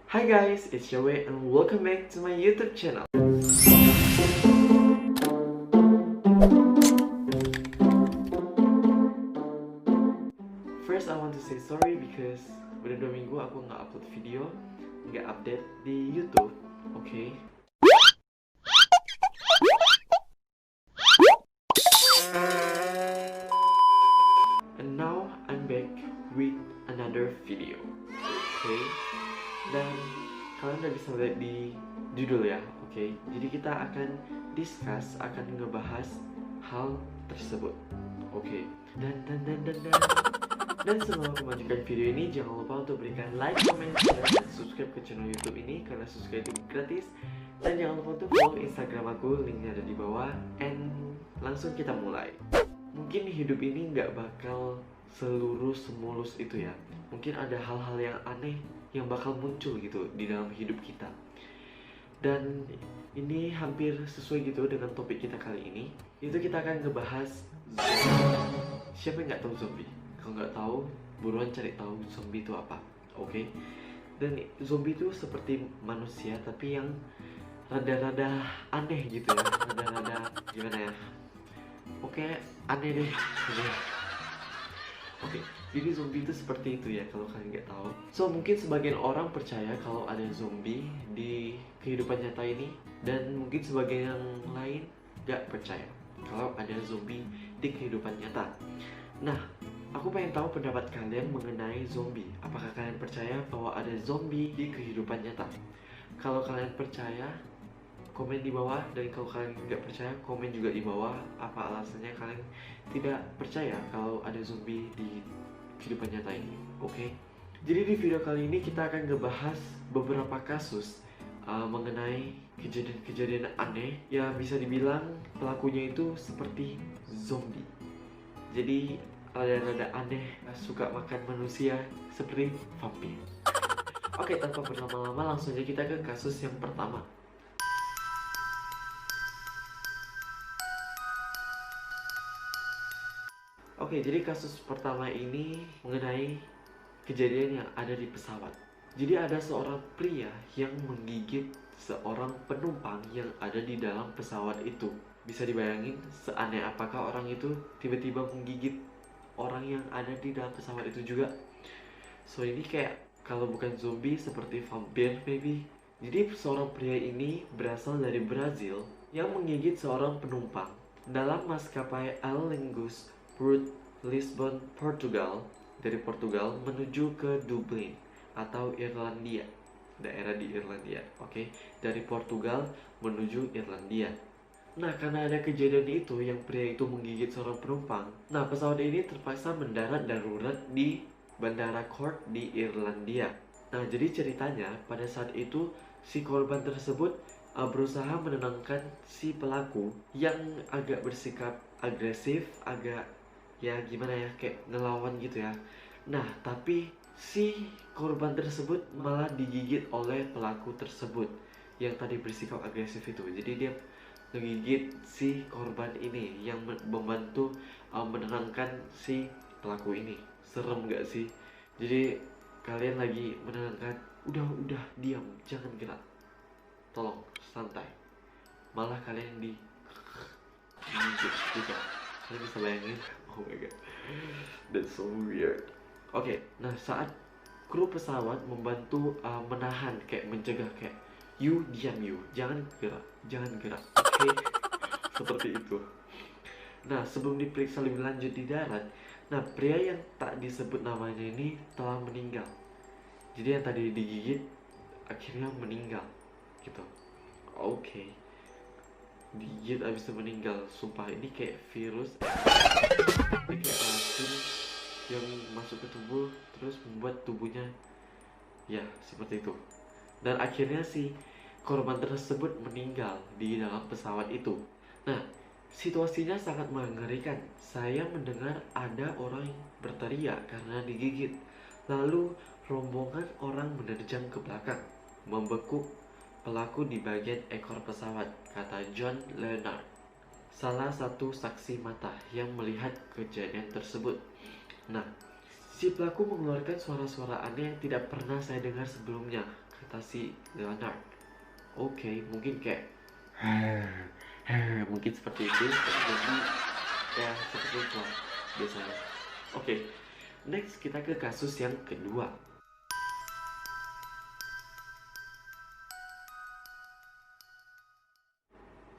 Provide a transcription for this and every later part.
Hi guys, it's Joey and welcome back to my YouTube channel. First, I want to say sorry because udah 2 minggu aku nggak upload video, nggak update di YouTube. Okay. And now I'm back with another video. Okay. Dan kalian udah bisa lihat di judul ya, oke? Jadi kita akan akan ngebahas hal tersebut, oke? Dan sebelum aku lanjutkan video ini, jangan lupa untuk berikan like, comment, share, dan subscribe ke channel YouTube ini karena subscribe itu gratis. Dan jangan lupa untuk follow Instagram aku, linknya ada di bawah. And langsung kita mulai. Mungkin hidup ini nggak bakal semulus itu ya. Mungkin ada hal-hal yang aneh yang bakal muncul gitu di dalam hidup kita. Dan ini hampir sesuai gitu dengan topik kita kali ini. Itu kita akan ngebahas zombie. Siapa yang nggak tahu zombie? Kalau nggak tahu, buruan cari tahu zombie itu apa, oke? Dan zombie itu seperti manusia tapi yang rada-rada aneh gitu ya, rada-rada gimana ya? Oke, aneh deh. Oke, jadi zombie itu seperti itu ya kalau kalian nggak tahu. So mungkin sebagian orang percaya kalau ada zombie di kehidupan nyata ini, dan mungkin sebagian yang lain nggak percaya kalau ada zombie di kehidupan nyata. Nah, aku pengen tahu pendapat kalian mengenai zombie. Apakah kalian percaya bahwa ada zombie di kehidupan nyata? Kalau kalian percaya, komen di bawah, dan kalau kalian nggak percaya, komen juga di bawah. Apa alasannya kalian tidak percaya kalau ada zombie di kehidupan nyata ini? Oke. Jadi di video kali ini kita akan ngebahas beberapa kasus mengenai kejadian-kejadian aneh yang bisa dibilang pelakunya itu seperti zombie. Jadi rada-rada aneh, suka makan manusia seperti vampir. Oke, tanpa berlama-lama langsung aja kita ke kasus yang pertama. Oke, jadi kasus pertama ini mengenai kejadian yang ada di pesawat. Jadi ada seorang pria yang menggigit seorang penumpang yang ada di dalam pesawat itu. Bisa dibayangin seaneh apakah orang itu tiba-tiba menggigit orang yang ada di dalam pesawat itu juga. So ini kayak kalau bukan zombie seperti vampir maybe. Jadi seorang pria ini berasal dari Brazil yang menggigit seorang penumpang dalam maskapai Aer Lingus Route Lisbon, Portugal, dari Portugal menuju ke Dublin atau Irlandia, daerah di Irlandia, oke? Dari Portugal menuju Irlandia. Nah, karena ada kejadian itu yang pria itu menggigit seorang penumpang, nah pesawat ini terpaksa mendarat darurat di Bandara Cork di Irlandia. Nah, jadi ceritanya pada saat itu si korban tersebut berusaha menenangkan si pelaku yang agak bersikap agresif, agak ya gimana ya, kayak ngelawan gitu ya. Nah, tapi si korban tersebut malah digigit oleh pelaku tersebut yang tadi bersikap agresif itu. Jadi dia ngegigit si korban ini yang membantu menenangkan si pelaku ini. Serem gak sih? Jadi kalian lagi menenangkan, udah diam, jangan gerak, tolong santai, malah kalian digigit juga. Kalian bisa bayangin? Oh my god, that's so weird. Oke, nah saat kru pesawat membantu menahan, kayak mencegah, kayak you diam, you jangan gerak, oke? Seperti itu. Nah, sebelum diperiksa lebih lanjut di darat, nah pria yang tak disebut namanya ini telah meninggal. Jadi yang tadi digigit akhirnya meninggal gitu. Oke. Digigit abis itu meninggal. Sumpah ini kayak virus, ini kayak racun yang masuk ke tubuh terus membuat tubuhnya ya seperti itu. Dan akhirnya si korban tersebut meninggal di dalam pesawat itu. Nah, situasinya sangat mengerikan. Saya mendengar ada orang yang berteriak karena digigit. Lalu rombongan orang menerjang ke belakang, membekuk pelaku di bagian ekor pesawat, kata John Leonard, salah satu saksi mata yang melihat kejadian tersebut. Nah, si pelaku mengeluarkan suara-suara aneh yang tidak pernah saya dengar sebelumnya, kata si Leonard. Oke, mungkin kayak mungkin seperti itu. Jadi ya seperti itu lah biasanya. Oke, next kita ke kasus yang kedua.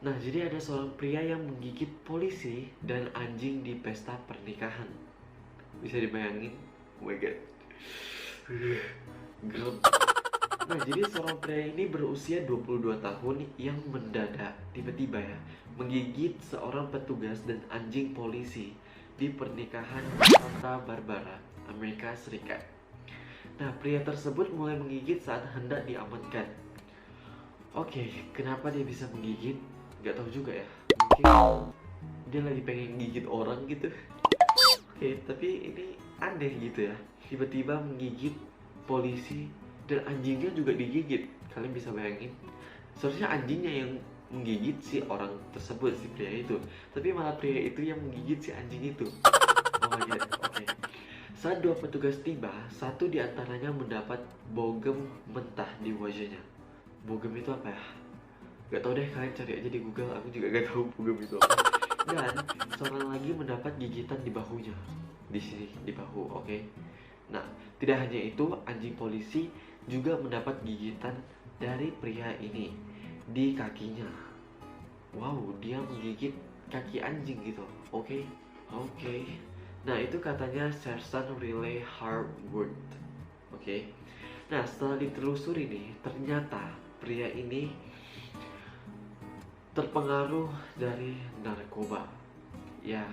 Nah, jadi ada seorang pria yang menggigit polisi dan anjing di pesta pernikahan. Bisa dibayangin? Oh my god. Gerem. Nah, jadi seorang pria ini berusia 22 tahun yang mendadak tiba-tiba ya menggigit seorang petugas dan anjing polisi di pernikahan Santa Barbara, Amerika Serikat. Nah, pria tersebut mulai menggigit saat hendak diamankan. Oke, kenapa dia bisa menggigit? Gak tahu juga ya. Mungkin dia lagi pengen gigit orang gitu. Oke, tapi ini aneh gitu ya. Tiba-tiba menggigit polisi dan anjingnya juga digigit. Kalian bisa bayangin? Seharusnya anjingnya yang menggigit si orang tersebut, si pria itu. Tapi malah pria itu yang menggigit si anjing itu. Oh my god, oke. Saat dua petugas tiba, satu di antaranya mendapat bogem mentah di wajahnya. Bogem itu apa ya? Gak tau deh, kalian cari aja di Google. Aku juga gak tahu bogem itu apa. Dan seorang lagi mendapat gigitan di bahunya. Di sini, di bahu, oke. Nah, tidak hanya itu, anjing polisi juga mendapat gigitan dari pria ini di kakinya. Wow, dia menggigit kaki anjing gitu. Oke. Nah, itu katanya Sersan Riley Harwood. Oke. Nah, setelah ditelusuri nih, ternyata pria ini terpengaruh dari narkoba. Ya,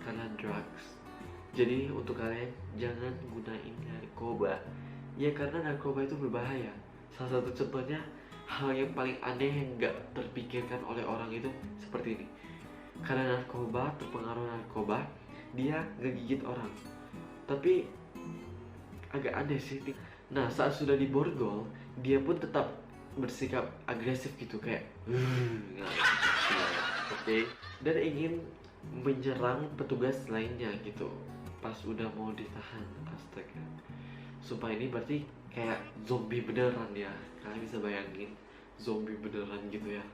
karena drugs. Jadi untuk kalian jangan gunain narkoba. Ya, karena narkoba itu berbahaya. Salah satu contohnya, hal yang paling aneh yang gak terpikirkan oleh orang itu seperti ini. Karena narkoba, terpengaruh narkoba, dia ngegigit orang. Tapi agak aneh sih. Nah, saat sudah diborgol, dia pun tetap bersikap agresif gitu, kayak oke. Dan ingin menyerang petugas lainnya gitu pas udah mau ditahan. Astaga, sumpah ini berarti kayak zombie beneran ya. Kalian bisa bayangin zombie beneran gitu ya.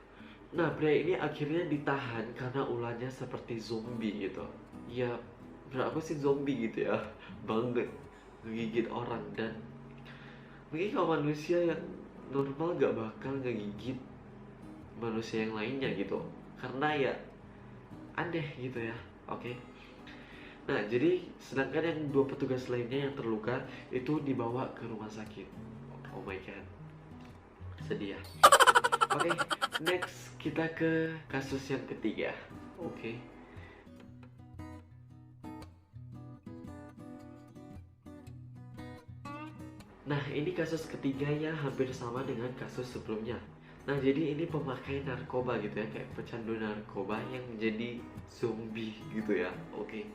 Nah, pria ini akhirnya ditahan karena ulahnya seperti zombie gitu. Ya, berapa sih zombie gitu ya, banget ngegigit orang. Dan mungkin kalau manusia yang normal gak bakal ngegigit manusia yang lainnya gitu, karena ya aneh gitu ya. Oke. Nah, jadi sedangkan yang dua petugas lainnya yang terluka itu dibawa ke rumah sakit. Oh my god, sedih ya. Oke, next kita ke kasus yang ketiga. Oke. Nah, ini kasus ketiga yang hampir sama dengan kasus sebelumnya. Nah, jadi ini pemakai narkoba gitu ya, kayak pecandu narkoba yang menjadi zombie gitu ya. Oke.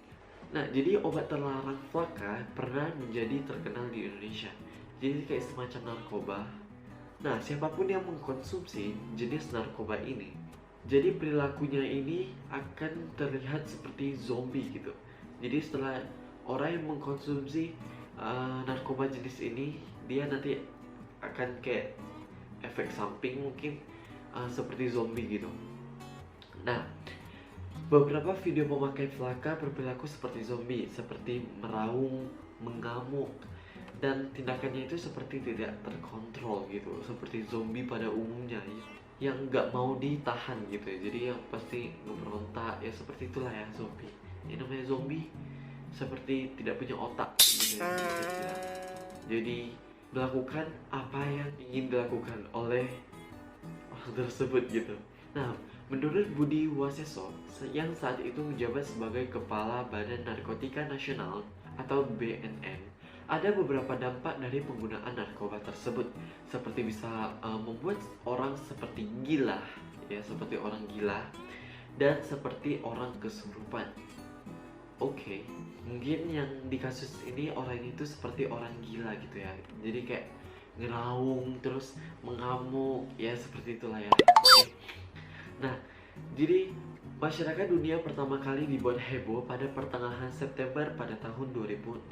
Nah, jadi obat terlarang Flakka pernah menjadi terkenal di Indonesia. Jadi kayak semacam narkoba. Nah, siapapun yang mengkonsumsi jenis narkoba ini, jadi perilakunya ini akan terlihat seperti zombie gitu. Jadi setelah orang yang mengkonsumsi narkoba jenis ini, dia nanti akan kayak efek samping mungkin seperti zombie gitu. Nah, beberapa video pemakai Flakka berperilaku seperti zombie, seperti meraung, mengamuk, dan tindakannya itu seperti tidak terkontrol gitu, seperti zombie pada umumnya yang nggak mau ditahan gitu ya. Jadi yang pasti ngeberontak ya, seperti itulah ya zombie. Ini namanya zombie seperti tidak punya otak gitu ya. Jadi melakukan apa yang ingin dilakukan oleh orang tersebut gitu. Nah, menurut Budi Waseso yang saat itu menjabat sebagai Kepala Badan Narkotika Nasional atau BNN, ada beberapa dampak dari penggunaan narkoba tersebut, seperti bisa membuat orang seperti gila, ya, seperti orang gila, dan seperti orang kesurupan. Oke, mungkin yang di kasus ini orang itu seperti orang gila gitu ya. Jadi kayak ngeraung terus mengamuk, ya seperti itulah ya. Oke. Nah, jadi masyarakat dunia pertama kali dibuat heboh pada pertengahan September pada tahun 2016.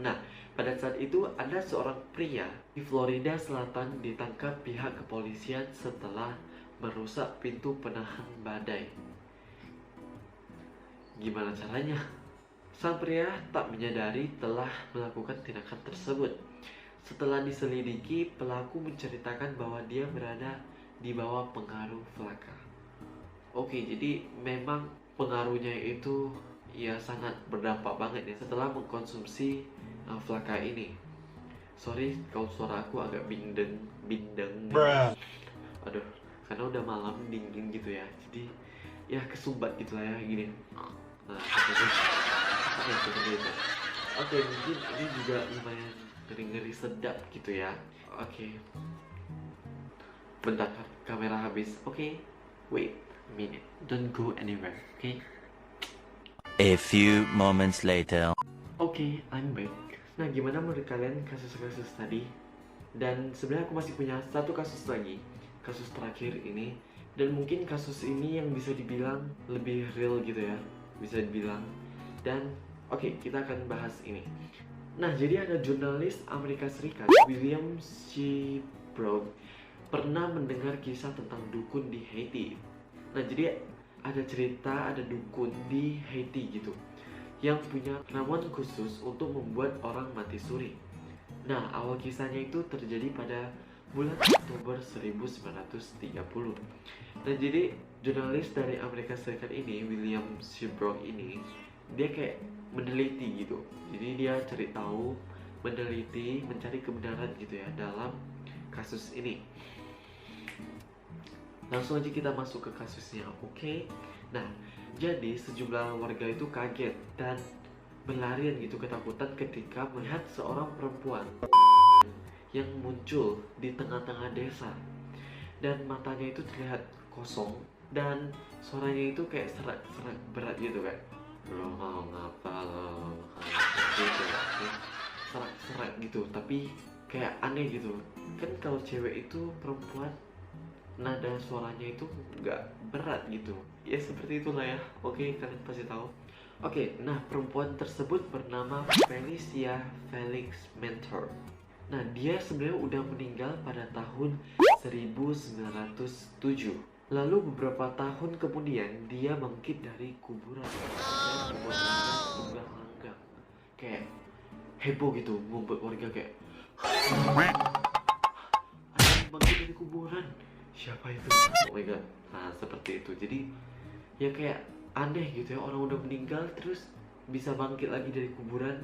Nah, pada saat itu ada seorang pria di Florida Selatan ditangkap pihak kepolisian setelah merusak pintu penahan badai. Gimana caranya? Sang pria tak menyadari telah melakukan tindakan tersebut. Setelah diselidiki, pelaku menceritakan bahwa dia berada di bawah pengaruh flaka. Oke, jadi memang pengaruhnya itu ya sangat berdampak banget ya setelah mengkonsumsi flaka ini. Sorry kalau suara aku agak bindeng. Aduh, karena udah malam dingin gitu ya. Jadi ya kesumbat gitu lah ya gini. Nah, seperti itu. Oke, mungkin ini juga lumayan ngeri-ngeri sedap gitu ya. Oke. Bentar, kamera habis. Oke. Wait a minute. Don't go anywhere, okay? A few moments later. Oke, I'm back. Nah, gimana menurut kalian kasus-kasus tadi? Dan sebenarnya aku masih punya satu kasus lagi, kasus terakhir ini. Dan mungkin kasus ini yang bisa dibilang lebih real gitu ya, bisa dibilang. Dan oke, kita akan bahas ini. Nah, jadi ada jurnalis Amerika Serikat, William Seabrook, pernah mendengar kisah tentang dukun di Haiti. Nah, jadi ada cerita ada dukun di Haiti gitu yang punya ramuan khusus untuk membuat orang mati suri. Nah, awal kisahnya itu terjadi pada bulan Oktober 1930. Dan jadi jurnalis dari Amerika Serikat ini, William Seabrook ini, dia kayak meneliti gitu. Jadi dia cari tahu, meneliti, mencari kebenaran gitu ya dalam kasus ini. Langsung aja kita masuk ke kasusnya, oke? Nah, jadi sejumlah warga itu kaget dan berlarian gitu ketakutan ketika melihat seorang perempuan yang muncul di tengah-tengah desa. Dan matanya itu terlihat kosong dan suaranya itu kayak serak-serak berat gitu kan. Lo mau ngapa lo? Gitu ya. Serak-serak gitu, tapi kayak aneh gitu. Kan kalau cewek itu perempuan nada suaranya itu nggak berat gitu ya, seperti itulah ya. Oke, kalian pasti tahu. Oke, nah perempuan tersebut bernama Felicia Felix Mentor. Nah, dia sebenarnya udah meninggal pada tahun 1907. Lalu beberapa tahun kemudian dia bangkit dari kuburan dan membuat langgang kayak heboh gitu, membuat warga kayak ada bangkit dari kuburan, siapa itu? Oh my god. Nah, seperti itu. Jadi ya kayak aneh gitu ya, orang udah meninggal terus bisa bangkit lagi dari kuburan.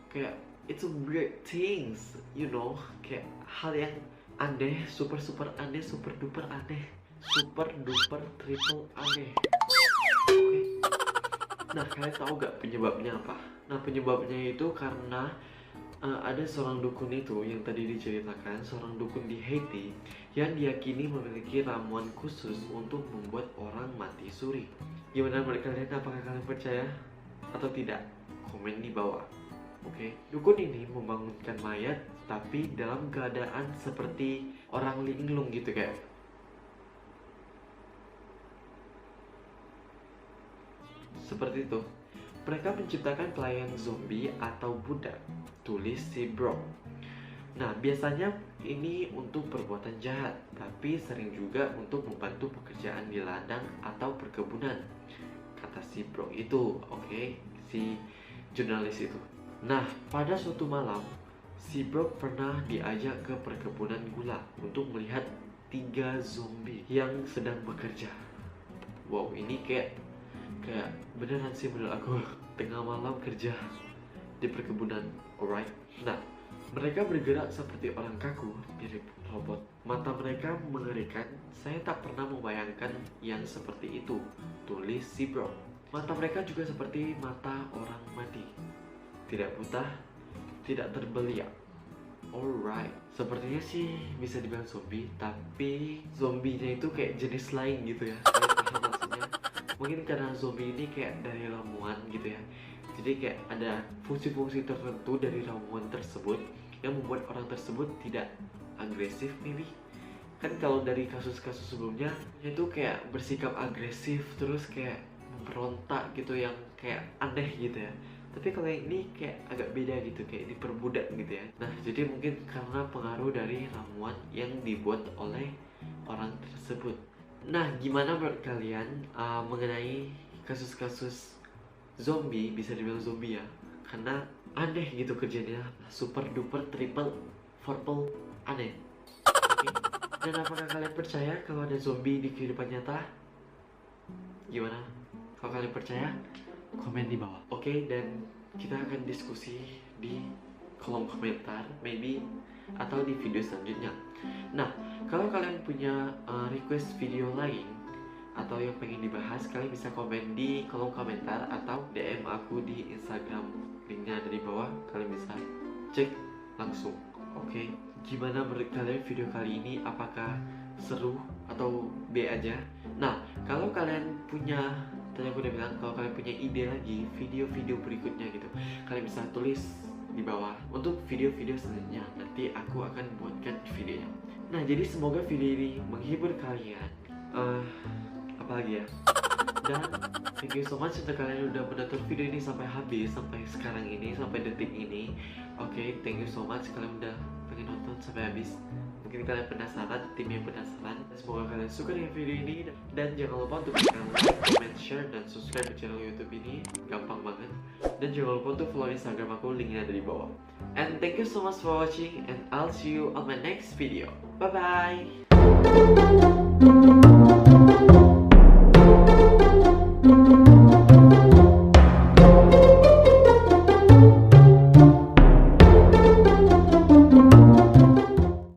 Kayak it's a weird things, you know, kayak hal yang aneh, super aneh, super duper aneh, super duper triple aneh. Oke. Nah, kalian tahu gak penyebabnya apa? Nah, penyebabnya itu karena ada seorang dukun itu yang tadi diceritakan, seorang dukun di Haiti yang diyakini memiliki ramuan khusus untuk membuat orang mati suri. Gimana menurut kalian? Apakah kalian percaya atau tidak? Komen di bawah. Oke. Dukun ini membangunkan mayat tapi dalam keadaan seperti orang linglung gitu kayak. Seperti itu. Mereka menciptakan pelayan zombie atau budak, tulis Seabrook. Nah, biasanya ini untuk perbuatan jahat, tapi sering juga untuk membantu pekerjaan di ladang atau perkebunan, kata Seabrook itu, oke, si jurnalis itu. Nah, pada suatu malam, Seabrook pernah diajak ke perkebunan gula untuk melihat 3 zombie yang sedang bekerja. Wow, ini kayak beneran sih menurut aku, tengah malam kerja di perkebunan, alright. Nah, mereka bergerak seperti orang kaku, mirip robot. Mata mereka mengerikan, saya tak pernah membayangkan yang seperti itu, tulis Seabrook. Mata mereka juga seperti mata orang mati, tidak buta, tidak terbeliak. Alright, sepertinya sih bisa dibilang zombie, tapi zombinya itu kayak jenis lain gitu ya. Kalian paham maksudnya? Mungkin karena zombie ini kayak dari ramuan gitu ya. Jadi kayak ada fungsi-fungsi tertentu dari ramuan tersebut yang membuat orang tersebut tidak agresif maybe. Kan kalau dari kasus-kasus sebelumnya itu kayak bersikap agresif terus kayak memberontak gitu yang kayak aneh gitu ya. Tapi kalau yang ini kayak agak beda gitu, kayak diperbudak gitu ya. Nah, jadi mungkin karena pengaruh dari ramuan yang dibuat oleh orang tersebut. Nah, gimana menurut kalian mengenai kasus-kasus zombie, bisa dibilang zombie ya, karena aneh gitu kerjanya, super duper triple purple aneh. Oke. Dan apakah kalian percaya kalau ada zombie di kehidupan nyata? Gimana? Kalau kalian percaya, komen di bawah. Oke, dan kita akan diskusi di kolom komentar, maybe, atau di video selanjutnya. Nah, kalau kalian punya request video lain atau yang pengen dibahas, kalian bisa komen di kolom komentar atau DM aku di Instagram. Linknya ada di bawah, kalian bisa cek langsung. Oke, gimana menurut kalian video kali ini? Apakah seru atau B aja? Nah, kalau kalian punya, tadi aku udah bilang, kalau kalian punya ide lagi video-video berikutnya gitu, kalian bisa tulis di bawah untuk video-video selanjutnya. Nanti aku akan buatkan videonya. Nah, jadi semoga video ini menghibur kalian. Apalagi ya? Dan thank you so much untuk kalian udah menonton video ini sampai habis, sampai sekarang ini, sampai detik ini. Oke, thank you so much kalian udah pengen nonton sampai habis. Mungkin kalian penasaran, tim yang penasaran. Semoga kalian suka dengan video ini. Dan jangan lupa untuk tekan like, comment, share, dan subscribe ke channel YouTube ini. Gampang banget. Dan jangan lupa untuk follow Instagram aku, linknya ada di bawah. And thank you so much for watching, and I'll see you on my next video. Bye bye.